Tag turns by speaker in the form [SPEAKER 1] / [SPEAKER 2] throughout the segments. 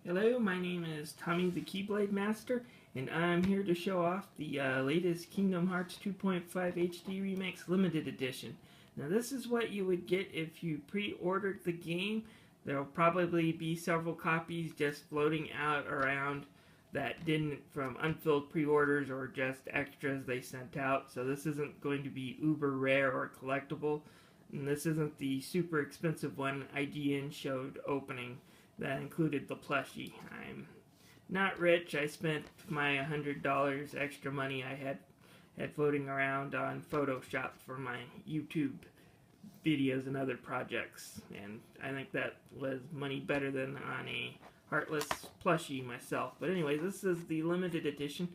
[SPEAKER 1] Hello, my name is Tommy the Keyblade Master, and I'm here to show off the latest Kingdom Hearts 2.5 HD Remix Limited Edition. Now this is what you would get if you pre-ordered the game. There will probably be several copies just floating out around that didn't from unfilled pre-orders or just extras they sent out. So this isn't going to be uber rare or collectible. And this isn't the super expensive one IGN showed opening that included the plushie. I'm not rich. I spent my $100 extra money I had floating around on Photoshop for my YouTube videos and other projects, and I think that was money better than on a Heartless plushie myself. But anyway, this is the limited edition.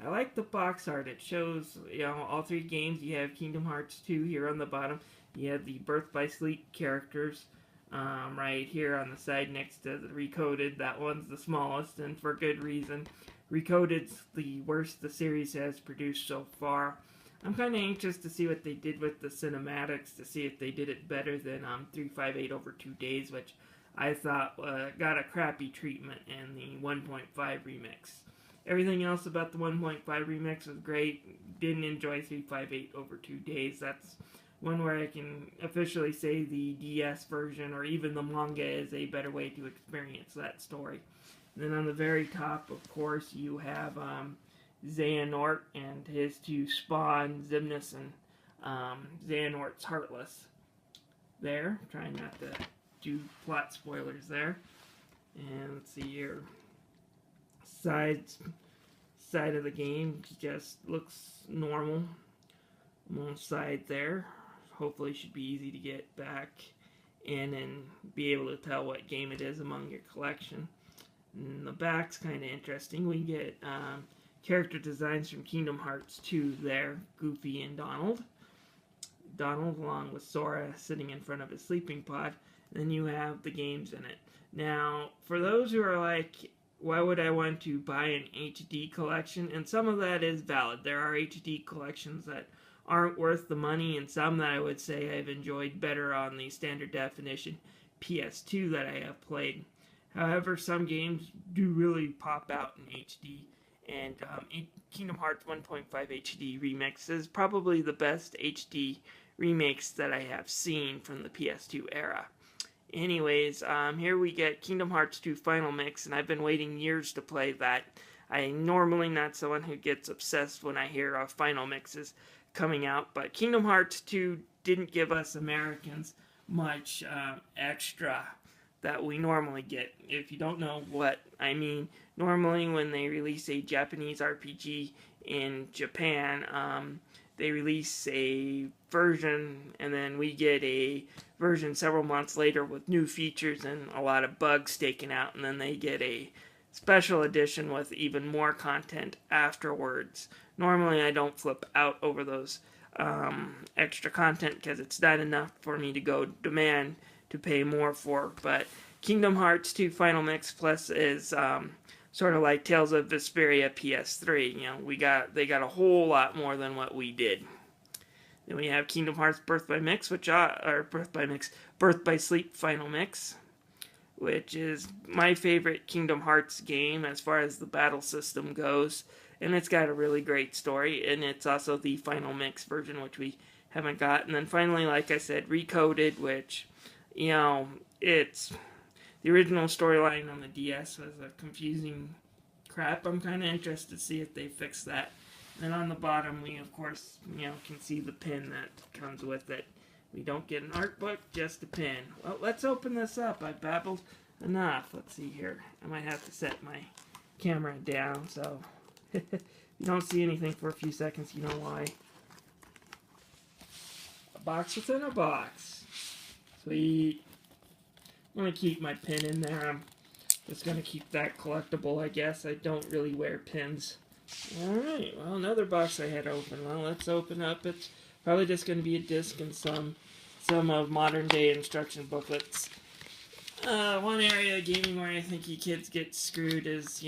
[SPEAKER 1] I like the box art. It shows, all three games. You have Kingdom Hearts 2 here on the bottom. You have the Birth by Sleep characters right here on the side next to the Recoded. That one's the smallest, and for good reason. Recoded's the worst the series has produced so far. I'm kind of anxious to see what they did with the cinematics, to see if they did it better than 358 over 2 days, which I thought got a crappy treatment in the 1.5 remix. Everything else about the 1.5 remix was great. Didn't enjoy 358 over 2 days. That's one where I can officially say the DS version or even the manga is a better way to experience that story. And then on the very top, of course, you have Xehanort and his two spawn, Xemnas and Xehanort's Heartless. There, trying not to do plot spoilers there. And let's see here. Side of the game just looks normal. One side there. Hopefully should be easy to get back in and be able to tell what game it is among your collection. And the back's kind of interesting. We get character designs from Kingdom Hearts 2 there. Goofy and Donald. Donald along with Sora sitting in front of his sleeping pod. And then you have the games in it. Now, for those who are like, why would I want to buy an HD collection? And some of that is valid. There are HD collections that aren't worth the money, and some that I would say I've enjoyed better on the standard definition PS2 that I have played. However, some games do really pop out in HD, and Kingdom Hearts 1.5 HD Remix is probably the best HD remakes that I have seen from the PS2 era. Anyways, here we get Kingdom Hearts 2 Final Mix, and I've been waiting years to play that. I'm normally not someone who gets obsessed when I hear of Final Mixes coming out, but Kingdom Hearts 2 didn't give us Americans much extra that we normally get. If you don't know what I mean, normally when they release a Japanese RPG in Japan, they release a version and then we get a version several months later with new features and a lot of bugs taken out, and then they get a special edition with even more content afterwards. Normally I don't flip out over those extra content because it's not enough for me to go demand to pay more for. But Kingdom Hearts 2 Final Mix Plus is sort of like Tales of Vesperia PS3. They got a whole lot more than what we did. Then we have Kingdom Hearts Birth by Mix, Birth by Sleep Final Mix, which is my favorite Kingdom Hearts game as far as the battle system goes. And it's got a really great story, and it's also the Final Mix version, which we haven't got. And then finally, like I said, Recoded, which, it's the original storyline on the DS was a confusing crap. I'm kind of interested to see if they fix that. And then on the bottom, we, of course, can see the pin that comes with it. We don't get an art book, just a pin. Well, let's open this up. I babbled enough. Let's see here. I might have to set my camera down, so if you don't see anything for a few seconds, you know why. A box within a box. Sweet. I'm going to keep my pin in there. I'm just going to keep that collectible, I guess. I don't really wear pins. Alright, well, another box I had open. Well, let's open up. It's probably just going to be a disc and some of modern day instruction booklets. One area of gaming where I think you kids get screwed is,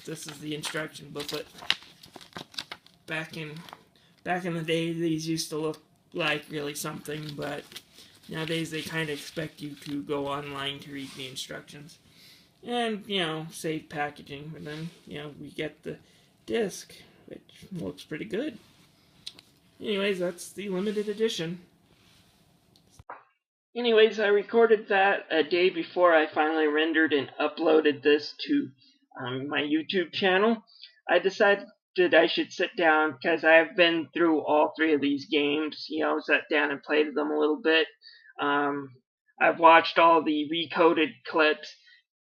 [SPEAKER 1] this is the instruction booklet. Back in the day, these used to look like really something, but nowadays they kind of expect you to go online to read the instructions. and save packaging. And then we get the disc, which looks pretty good. Anyways, that's the limited edition. Anyways, I recorded that a day before I finally rendered and uploaded this to my YouTube channel. I decided I should sit down because I've been through all three of these games. Sat down and played them a little bit. I've watched all the recoded clips,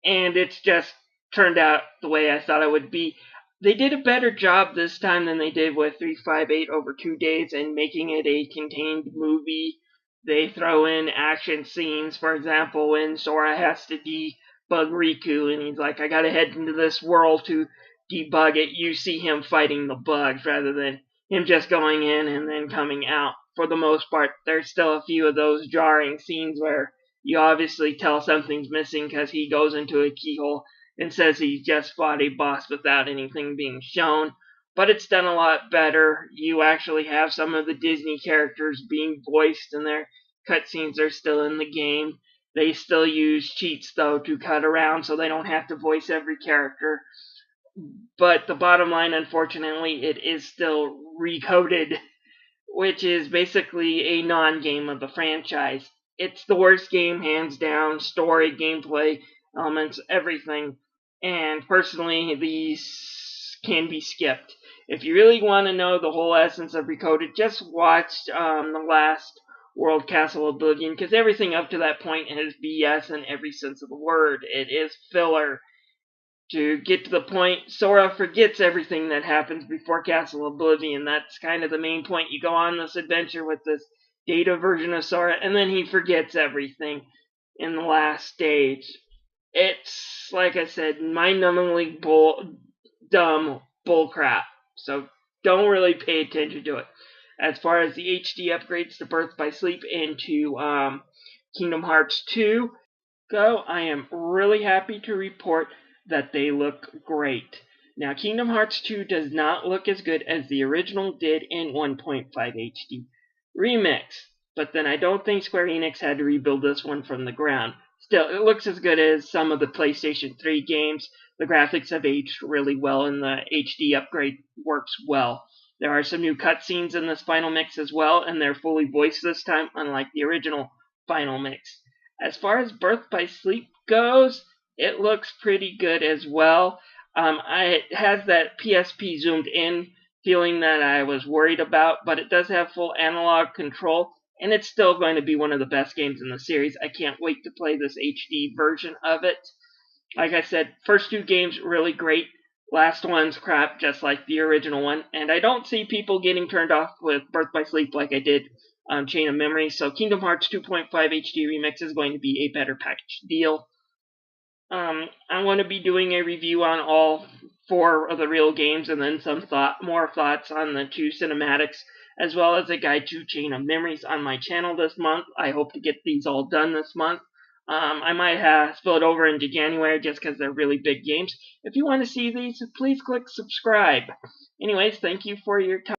[SPEAKER 1] and it's just turned out the way I thought it would be. They did a better job this time than they did with 358 over 2 days and making it a contained movie. They throw in action scenes, for example, when Sora has to debug Riku, and he's like, I gotta head into this world to debug it. You see him fighting the bugs rather than him just going in and then coming out. For the most part, there's still a few of those jarring scenes where you obviously tell something's missing because he goes into a keyhole and says he just fought a boss without anything being shown. But it's done a lot better. You actually have some of the Disney characters being voiced, and their cutscenes are still in the game. They still use cheats, though, to cut around so they don't have to voice every character. But the bottom line, unfortunately, it is still recoded, which is basically a non-game of the franchise. It's the worst game, hands down. Story, gameplay, elements, everything. And personally, these can be skipped. If you really want to know the whole essence of Recoded, just watch the last World Castle Oblivion, because everything up to that point is BS in every sense of the word. It is filler. To get to the point, Sora forgets everything that happens before Castle Oblivion. That's kind of the main point. You go on this adventure with this data version of Sora, and then he forgets everything in the last stage. It's, like I said, mind-numbingly dumb bullcrap. So don't really pay attention to it. As far as the HD upgrades to Birth by Sleep and to Kingdom Hearts 2 go, I am really happy to report that they look great. Now, Kingdom Hearts 2 does not look as good as the original did in 1.5 HD Remix, but then I don't think Square Enix had to rebuild this one from the ground. Still, it looks as good as some of the PlayStation 3 games. The graphics have aged really well, and the HD upgrade works well. There are some new cutscenes in this final mix as well, and they're fully voiced this time, unlike the original final mix. As far as Birth by Sleep goes, it looks pretty good as well. It has that PSP zoomed in feeling that I was worried about, but it does have full analog control, and it's still going to be one of the best games in the series. I can't wait to play this HD version of it. Like I said, first two games really great. Last one's crap, just like the original one. And I don't see people getting turned off with Birth by Sleep like I did Chain of Memories. So Kingdom Hearts 2.5 HD Remix is going to be a better package deal. I'm going to be doing a review on all four of the real games, and then some more thoughts on the two cinematics, as well as a guide to Chain of Memories on my channel this month. I hope to get these all done this month. I might spill it over into January just because they're really big games. If you want to see these, please click subscribe. Anyways, thank you for your time.